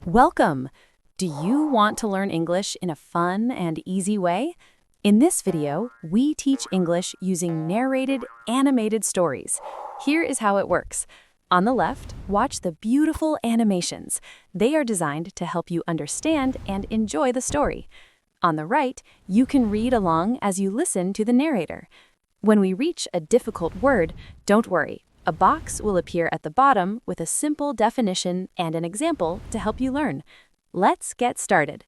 Welcome! Do you want to learn English in a fun and easy way? In this video, we teach English using narrated, animated stories. Here is how it works. On the left, watch the beautiful animations. They are designed to help you understand and enjoy the story. On the right, you can read along as you listen to the narrator. When we reach a difficult word, don't worry. A box will appear at the bottom with a simple definition and an example to help you learn. Let's get started.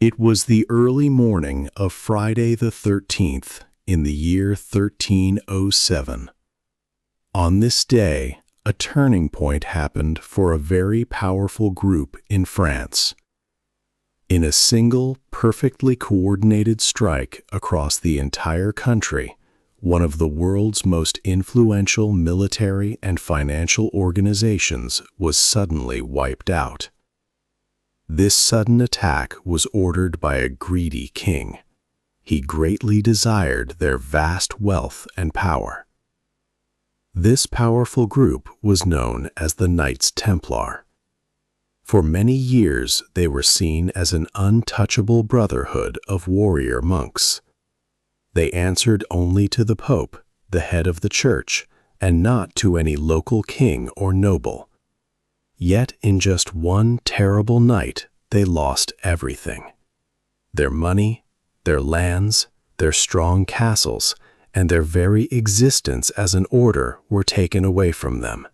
It was the early morning of Friday the 13th in the year 1307. On this day, a turning point happened for a very powerful group in France. In a single, perfectly coordinated strike across the entire country, one of the world's most influential military and financial organizations was suddenly wiped out. This sudden attack was ordered by a greedy king. He greatly desired their vast wealth and power. This powerful group was known as the Knights Templar. For many years, they were seen as an untouchable brotherhood of warrior monks. They answered only to the Pope, the head of the church, and not to any local king or noble. Yet in just one terrible night, they lost everything. Their money, their lands, their strong castles, and their very existence as an order were taken away from them.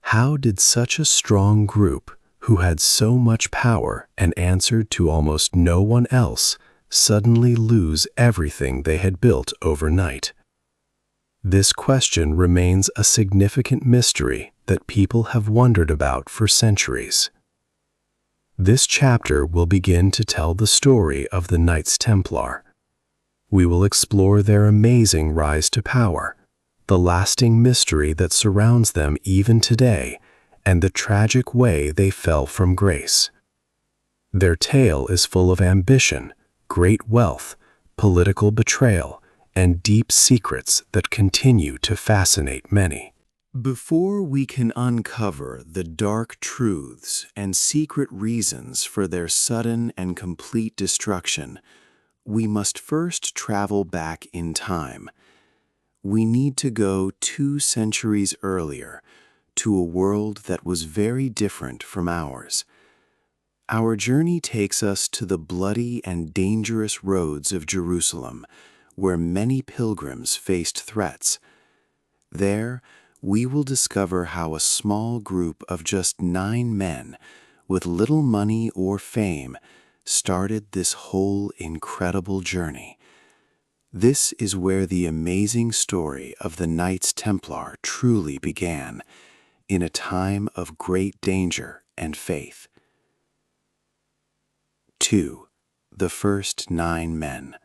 How did such a strong group, who had so much power and answered to almost no one else, suddenly lose everything they had built overnight? This question remains a significant mystery that people have wondered about for centuries. This chapter will begin to tell the story of the Knights Templar. We will explore their amazing rise to power, the lasting mystery that surrounds them even today, and the tragic way they fell from grace. Their tale is full of ambition, great wealth, political betrayal, and deep secrets that continue to fascinate many. Before we can uncover the dark truths and secret reasons for their sudden and complete destruction, we must first travel back in time. We need to go 2 centuries earlier, to a world that was very different from ours. Our journey takes us to the bloody and dangerous roads of Jerusalem, where many pilgrims faced threats. There, we will discover how a small group of just 9 men, with little money or fame, started this whole incredible journey. This is where the amazing story of the Knights Templar truly began, in a time of great danger and faith. 2. The first 9 men.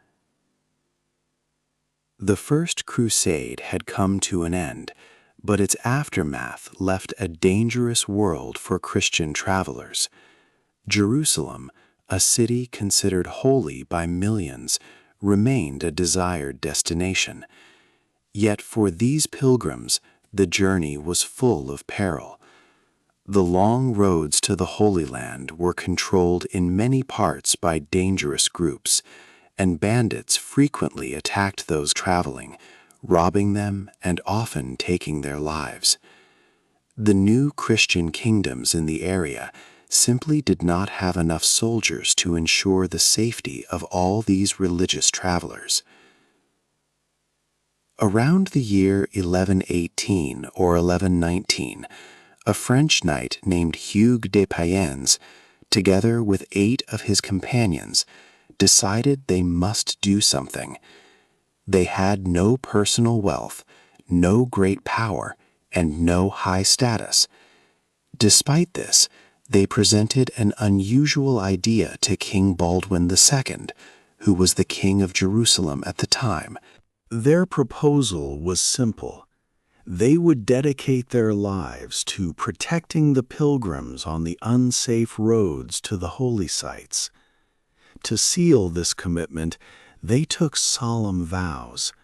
The First Crusade had come to an end, but its aftermath left a dangerous world for Christian travelers. Jerusalem, a city considered holy by millions, remained a desired destination. Yet for these pilgrims, the journey was full of peril. The long roads to the Holy Land were controlled in many parts by dangerous groups, and bandits frequently attacked those traveling, robbing them and often taking their lives. The new Christian kingdoms in the area simply did not have enough soldiers to ensure the safety of all these religious travelers. Around the year 1118 or 1119, a French knight named Hugues de Payens, together with 8 of his companions, decided they must do something. They had no personal wealth, no great power, and no high status. Despite this, they presented an unusual idea to King Baldwin II, who was the king of Jerusalem at the time. Their proposal was simple. They would dedicate their lives to protecting the pilgrims on the unsafe roads to the holy sites. To seal this commitment, they took solemn vows.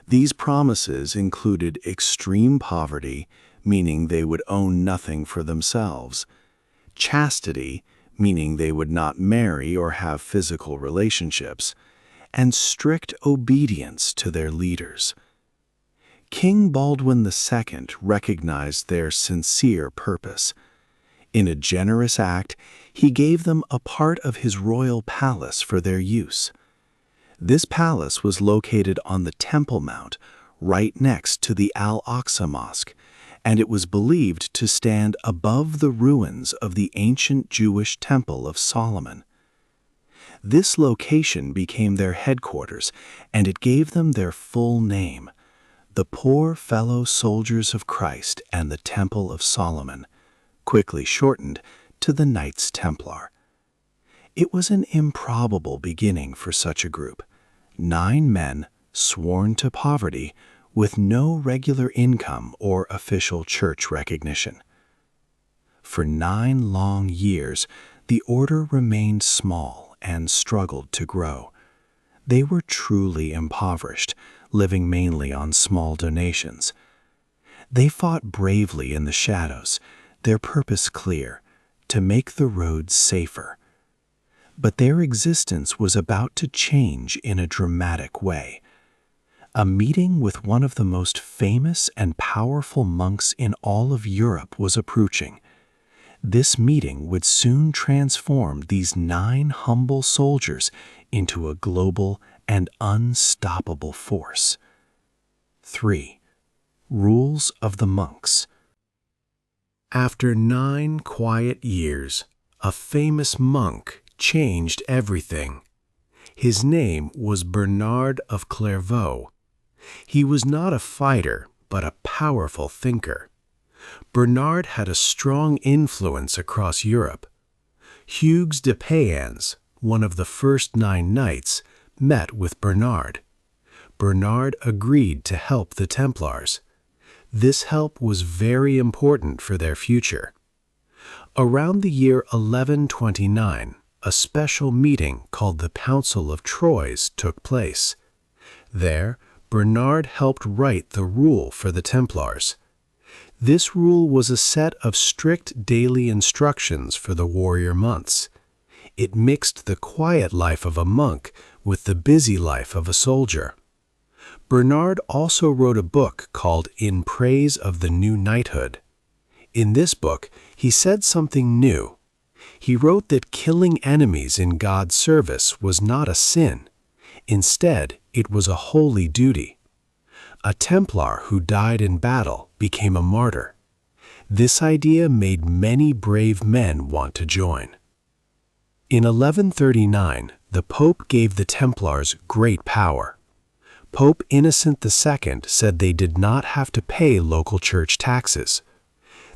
These promises included extreme poverty, meaning they would own nothing for themselves, chastity, meaning they would not marry or have physical relationships, and strict obedience to their leaders. King Baldwin II recognized their sincere purpose. In a generous act, he gave them a part of his royal palace for their use. This palace was located on the Temple Mount, right next to the Al-Aqsa Mosque, and it was believed to stand above the ruins of the ancient Jewish Temple of Solomon. This location became their headquarters, and it gave them their full name, the Poor Fellow Soldiers of Christ and the Temple of Solomon, quickly shortened to the Knights Templar. It was an improbable beginning for such a group. 9 men, sworn to poverty, with no regular income or official church recognition. For 9 long years, the order remained small and struggled to grow. They were truly impoverished, living mainly on small donations. They fought bravely in the shadows, their purpose clear, to make the roads safer. But their existence was about to change in a dramatic way. A meeting with one of the most famous and powerful monks in all of Europe was approaching. This meeting would soon transform these 9 humble soldiers into a global and unstoppable force. 3. Rules of the Monks. After 9 quiet years, a famous monk changed everything. His name was Bernard of Clairvaux. He was not a fighter, but a powerful thinker. Bernard had a strong influence across Europe. Hugues de Payens, one of the first 9 knights, met with Bernard. Bernard agreed to help the Templars. This help was very important for their future. Around the year 1129, a special meeting called the Council of Troyes took place. There, Bernard helped write the rule for the Templars. This rule was a set of strict daily instructions for the warrior months. It mixed the quiet life of a monk with the busy life of a soldier. Bernard also wrote a book called In Praise of the New Knighthood. In this book, he said something new. He wrote that killing enemies in God's service was not a sin. Instead, it was a holy duty. A Templar who died in battle became a martyr. This idea made many brave men want to join. In 1139, the Pope gave the Templars great power. Pope Innocent II said they did not have to pay local church taxes.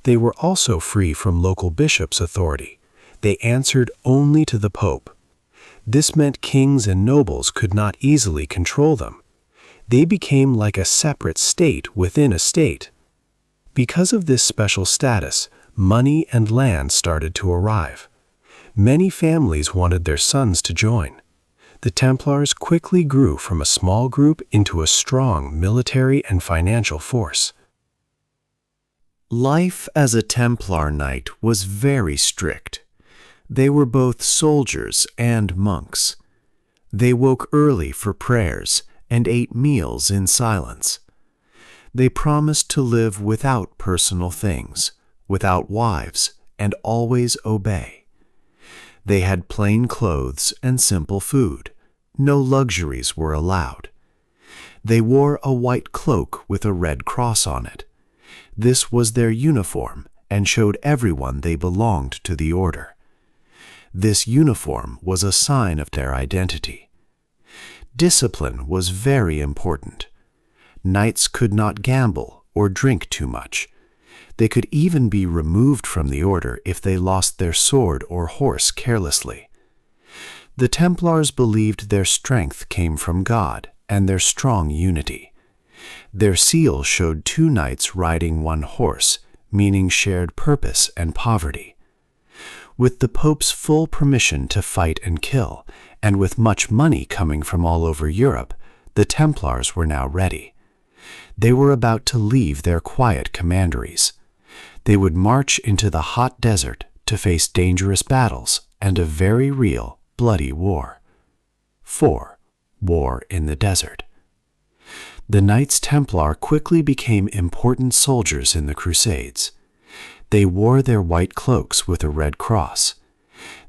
They were also free from local bishops' authority. They answered only to the Pope. This meant kings and nobles could not easily control them. They became like a separate state within a state. Because of this special status, money and land started to arrive. Many families wanted their sons to join. The Templars quickly grew from a small group into a strong military and financial force. Life as a Templar knight was very strict. They were both soldiers and monks. They woke early for prayers and ate meals in silence. They promised to live without personal things, without wives, and always obey. They had plain clothes and simple food. No luxuries were allowed. They wore a white cloak with a red cross on it. This was their uniform and showed everyone they belonged to the order. This uniform was a sign of their identity. Discipline was very important. Knights could not gamble or drink too much. They could even be removed from the order if they lost their sword or horse carelessly. The Templars believed their strength came from God and their strong unity. Their seal showed 2 knights riding 1 horse, meaning shared purpose and poverty. With the Pope's full permission to fight and kill, and with much money coming from all over Europe, the Templars were now ready. They were about to leave their quiet commanderies. They would march into the hot desert to face dangerous battles and a very real, bloody war. 4. War in the desert. The Knights Templar quickly became important soldiers in the Crusades. They wore their white cloaks with a red cross.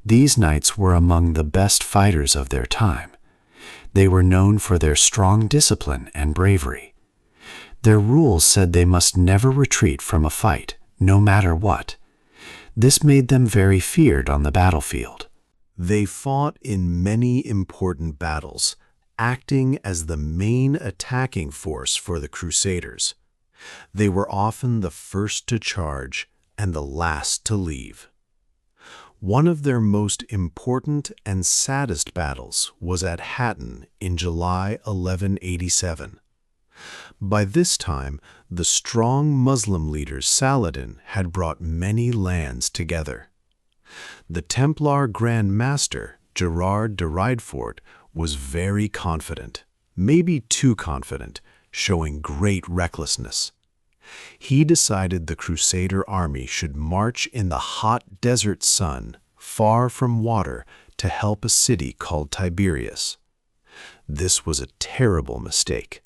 These knights were among the best fighters of their time. They were known for their strong discipline and bravery. Their rules said they must never retreat from a fight, no matter what. This made them very feared on the battlefield. They fought in many important battles, acting as the main attacking force for the Crusaders. They were often the first to charge and the last to leave. One of their most important and saddest battles was at Hattin in July 1187. By this time, the strong Muslim leader Saladin had brought many lands together. The Templar Grand Master, Gerard de Riedfort, was very confident, maybe too confident, showing great recklessness. He decided the Crusader army should march in the hot desert sun, far from water, to help a city called Tiberias. This was a terrible mistake.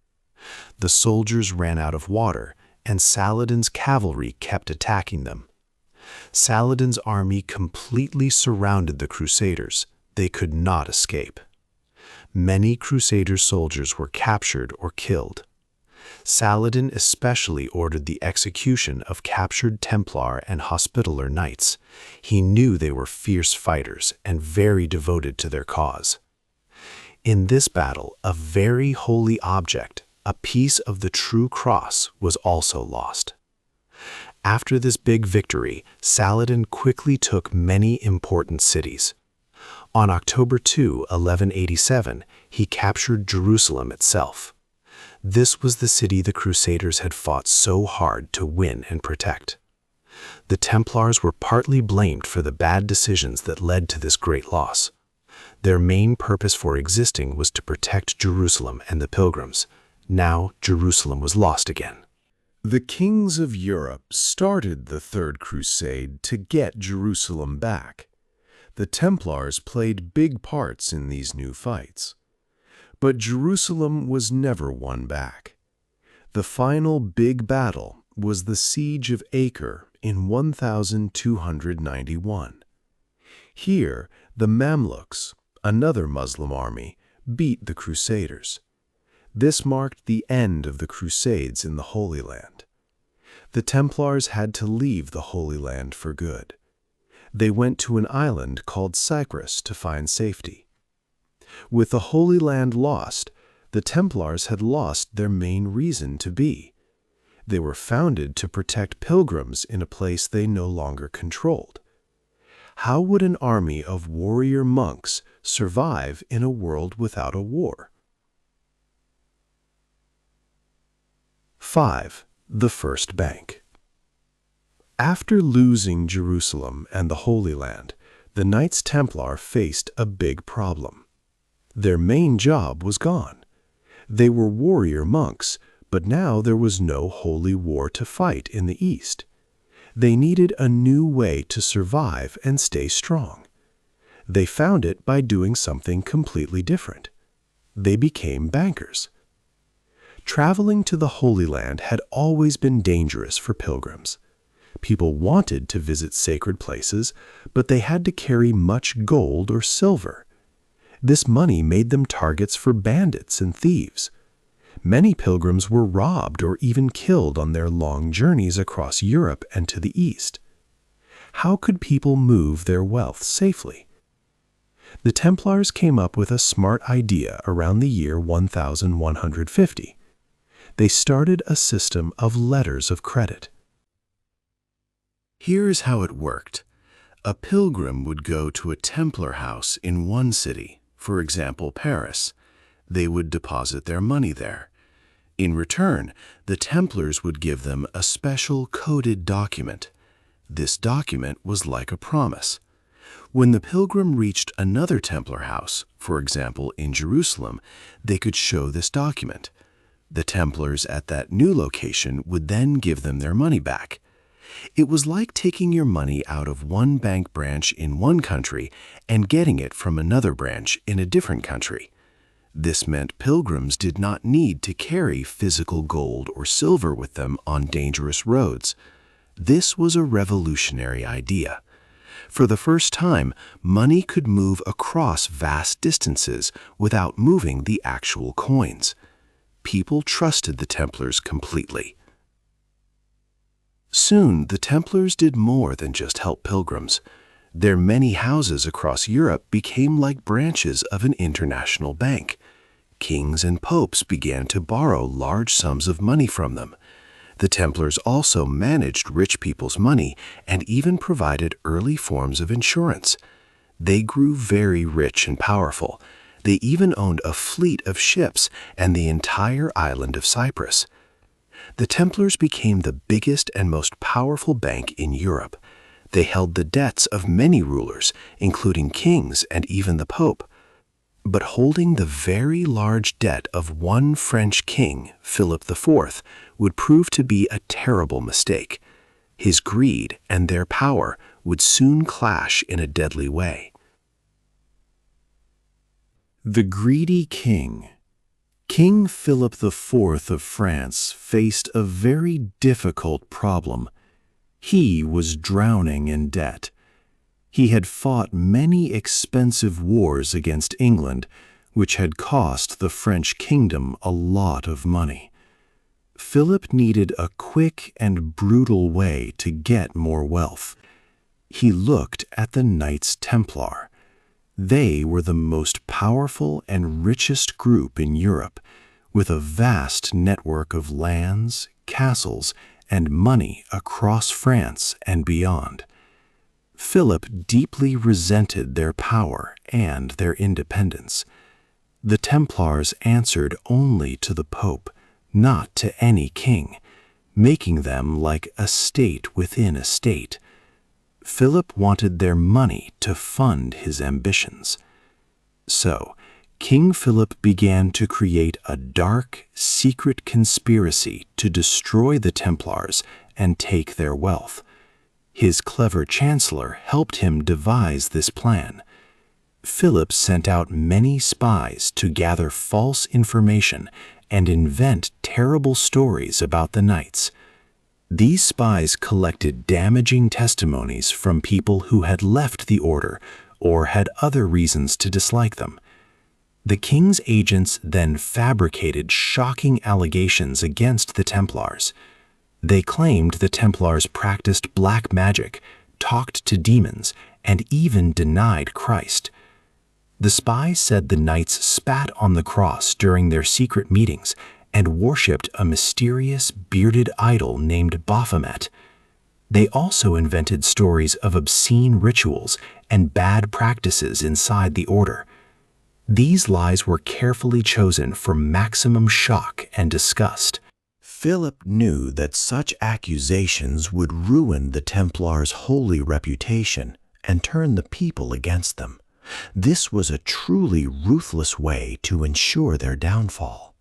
The soldiers ran out of water, and Saladin's cavalry kept attacking them. Saladin's army completely surrounded the Crusaders. They could not escape. Many Crusader soldiers were captured or killed. Saladin especially ordered the execution of captured Templar and Hospitaller knights. He knew they were fierce fighters and very devoted to their cause. In this battle, a very holy object, a piece of the true cross, was also lost. After this big victory, Saladin quickly took many important cities. On October 2, 1187, he captured Jerusalem itself. This was the city the Crusaders had fought so hard to win and protect. The Templars were partly blamed for the bad decisions that led to this great loss. Their main purpose for existing was to protect Jerusalem and the pilgrims. Now Jerusalem was lost again. The kings of Europe started the Third Crusade to get Jerusalem back. The Templars played big parts in these new fights. But Jerusalem was never won back. The final big battle was the Siege of Acre in 1291. Here, the Mamluks, another Muslim army, beat the Crusaders. This marked the end of the Crusades in the Holy Land. The Templars had to leave the Holy Land for good. They went to an island called Cyprus to find safety. With the Holy Land lost, the Templars had lost their main reason to be. They were founded to protect pilgrims in a place they no longer controlled. How would an army of warrior monks survive in a world without a war? 5. The First Bank. After losing Jerusalem and the Holy Land, the Knights Templar faced a big problem. Their main job was gone. They were warrior monks, but now there was no holy war to fight in the East. They needed a new way to survive and stay strong. They found it by doing something completely different. They became bankers. Traveling to the Holy Land had always been dangerous for pilgrims. People wanted to visit sacred places, but they had to carry much gold or silver. This money made them targets for bandits and thieves. Many pilgrims were robbed or even killed on their long journeys across Europe and to the East. How could people move their wealth safely? The Templars came up with a smart idea around the year 1150. They started a system of letters of credit. Here's how it worked. A pilgrim would go to a Templar house in one city, for example, Paris. They would deposit their money there. In return, the Templars would give them a special coded document. This document was like a promise. When the pilgrim reached another Templar house, for example, in Jerusalem, they could show this document. The Templars at that new location would then give them their money back. It was like taking your money out of one bank branch in one country and getting it from another branch in a different country. This meant pilgrims did not need to carry physical gold or silver with them on dangerous roads. This was a revolutionary idea. For the first time, money could move across vast distances without moving the actual coins. People trusted the Templars completely. Soon, the Templars did more than just help pilgrims. Their many houses across Europe became like branches of an international bank. Kings and popes began to borrow large sums of money from them. The Templars also managed rich people's money and even provided early forms of insurance. They grew very rich and powerful. They even owned a fleet of ships and the entire island of Cyprus. The Templars became the biggest and most powerful bank in Europe. They held the debts of many rulers, including kings and even the Pope. But holding the very large debt of one French king, Philip IV, would prove to be a terrible mistake. His greed and their power would soon clash in a deadly way. The greedy king. King Philip IV of France faced a very difficult problem. He was drowning in debt. He had fought many expensive wars against England, which had cost the French kingdom a lot of money. Philip needed a quick and brutal way to get more wealth. He looked at the Knights Templar. They were the most powerful and richest group in Europe, with a vast network of lands, castles, and money across France and beyond. Philip deeply resented their power and their independence. The Templars answered only to the Pope, not to any king, making them like a state within a state. Philip wanted their money to fund his ambitions. So, King Philip began to create a dark, secret conspiracy to destroy the Templars and take their wealth. His clever chancellor helped him devise this plan. Philip sent out many spies to gather false information and invent terrible stories about the knights. These spies collected damaging testimonies from people who had left the order or had other reasons to dislike them. The king's agents then fabricated shocking allegations against the Templars. They claimed the Templars practiced black magic, talked to demons, and even denied Christ. The spies said the knights spat on the cross during their secret meetings and worshipped a mysterious bearded idol named Baphomet. They also invented stories of obscene rituals and bad practices inside the order. These lies were carefully chosen for maximum shock and disgust. Philip knew that such accusations would ruin the Templars' holy reputation and turn the people against them. This was a truly ruthless way to ensure their downfall.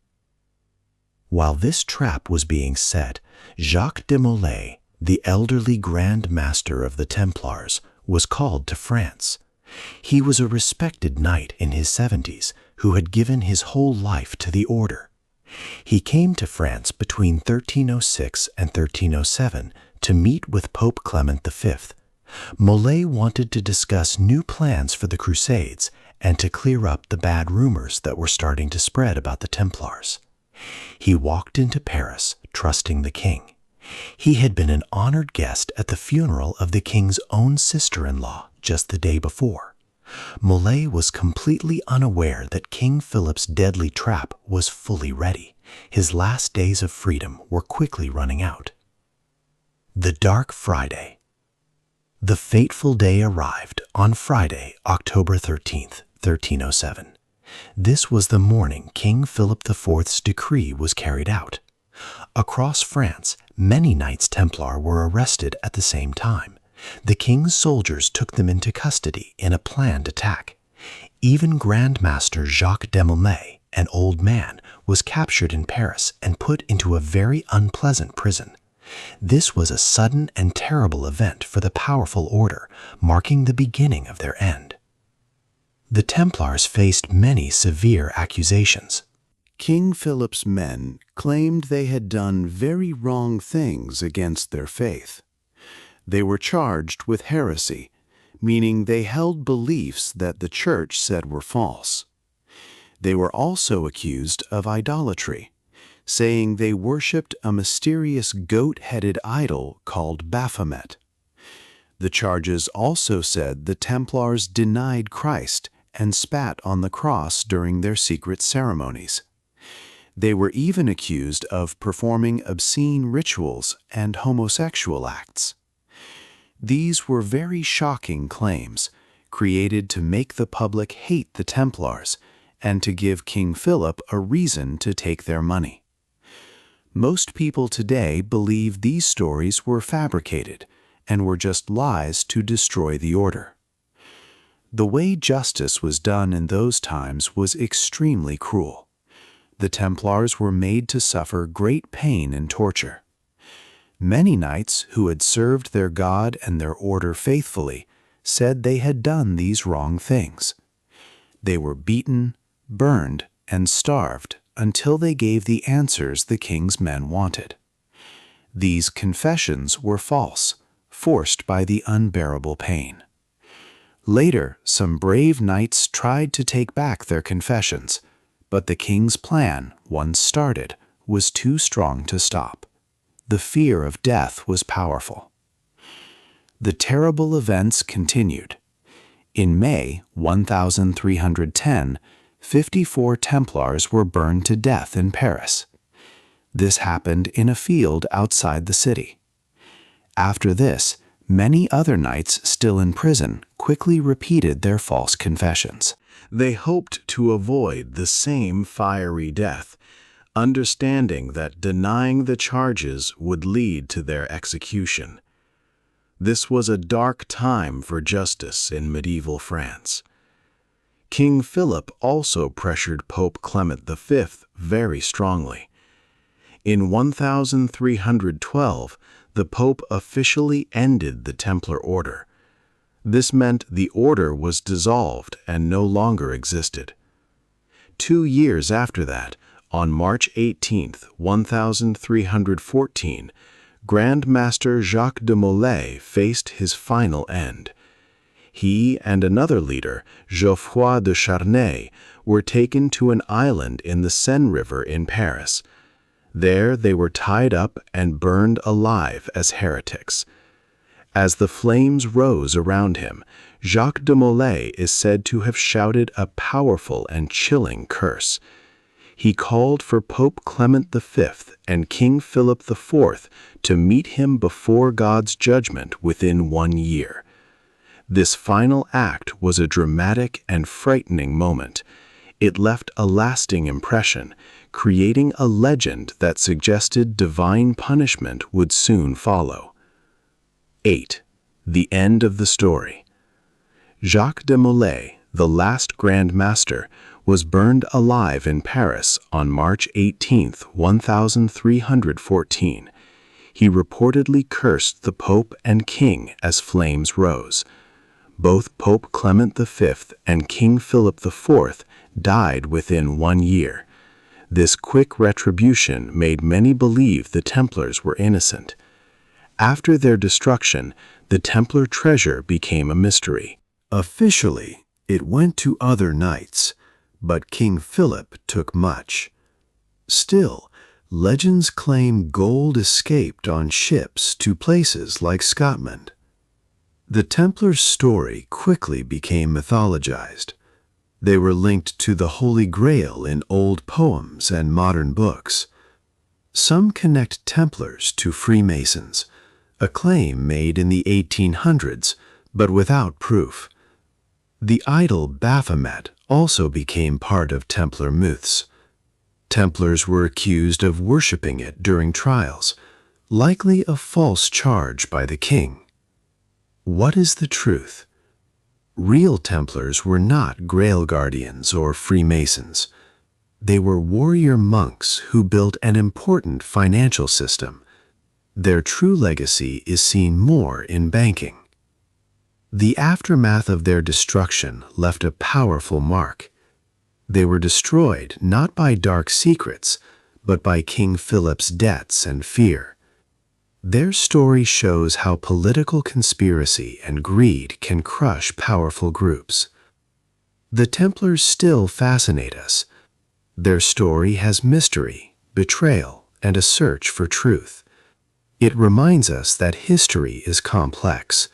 While this trap was being set, Jacques de Molay, the elderly Grand Master of the Templars, was called to France. He was a respected knight in his 70s who had given his whole life to the order. He came to France between 1306 and 1307 to meet with Pope Clement V. Molay wanted to discuss new plans for the Crusades and to clear up the bad rumors that were starting to spread about the Templars. He walked into Paris, trusting the king. He had been an honored guest at the funeral of the king's own sister-in-law just the day before. Molay was completely unaware that King Philip's deadly trap was fully ready. His last days of freedom were quickly running out. The Dark Friday. The fateful day arrived on Friday, October 13th, 1307. This was the morning King Philip IV's decree was carried out. Across France, many Knights Templar were arrested at the same time. The king's soldiers took them into custody in a planned attack. Even Grand Master Jacques de Molay, an old man, was captured in Paris and put into a very unpleasant prison. This was a sudden and terrible event for the powerful order, marking the beginning of their end. The Templars faced many severe accusations. King Philip's men claimed they had done very wrong things against their faith. They were charged with heresy, meaning they held beliefs that the church said were false. They were also accused of idolatry, saying they worshipped a mysterious goat-headed idol called Baphomet. The charges also said the Templars denied Christ and spat on the cross during their secret ceremonies. They were even accused of performing obscene rituals and homosexual acts. These were very shocking claims, created to make the public hate the Templars and to give King Philip a reason to take their money. Most people today believe these stories were fabricated and were just lies to destroy the order. The way justice was done in those times was extremely cruel. The Templars were made to suffer great pain and torture. Many knights who had served their God and their order faithfully said they had done these wrong things. They were beaten, burned, and starved until they gave the answers the king's men wanted. These confessions were false, forced by the unbearable pain. Later, some brave knights tried to take back their confessions, but the king's plan, once started, was too strong to stop. The fear of death was powerful. The terrible events continued. In May 1310, 54 Templars were burned to death in Paris. This happened in a field outside the city. After this, many other knights still in prison quickly repeated their false confessions. They hoped to avoid the same fiery death, understanding that denying the charges would lead to their execution. This was a dark time for justice in medieval France. King Philip also pressured Pope Clement V very strongly. In 1312, the Pope officially ended the Templar order. This meant the order was dissolved and no longer existed. 2 years after that, on March 18, 1314, Grand Master Jacques de Molay faced his final end. He and another leader, Geoffroy de Charnay, were taken to an island in the Seine River in Paris. There they were tied up and burned alive as heretics. As the flames rose around him, Jacques de Molay is said to have shouted a powerful and chilling curse. He called for Pope Clement V and King Philip IV to meet him before God's judgment within 1 year. This final act was a dramatic and frightening moment. It left a lasting impression, creating a legend that suggested divine punishment would soon follow. 8. The end of the story. Jacques de Molay, the last Grand Master, was burned alive in Paris on March 18, 1314. He reportedly cursed the Pope and King as flames rose. Both Pope Clement V and King Philip IV died within 1 year. This quick retribution made many believe the Templars were innocent. After their destruction, the Templar treasure became a mystery. Officially, it went to other knights, but King Philip took much. Still, legends claim gold escaped on ships to places like Scotland. The Templars' story quickly became mythologized. They were linked to the Holy Grail in old poems and modern books. Some connect Templars to Freemasons, a claim made in the 1800s, but without proof. The idol Baphomet also became part of Templar myths. Templars were accused of worshipping it during trials, likely a false charge by the king. What is the truth? Real Templars were not Grail Guardians or Freemasons. They were warrior monks who built an important financial system. Their true legacy is seen more in banking. The aftermath of their destruction left a powerful mark. They were destroyed not by dark secrets, but by King Philip's debts and fear. Their story shows how political conspiracy and greed can crush powerful groups. The Templars still fascinate us. Their story has mystery, betrayal, and a search for truth. It reminds us that history is complex.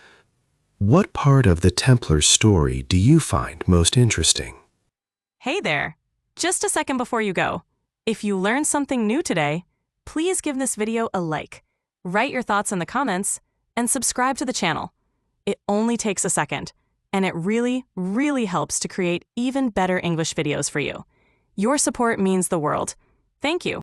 What part of the Templar story do you find most interesting? Hey there! Just a second before you go. If you learned something new today, please give this video a like, write your thoughts in the comments, and subscribe to the channel. It only takes a second, and it really, really helps to create even better English videos for you. Your support means the world. Thank you.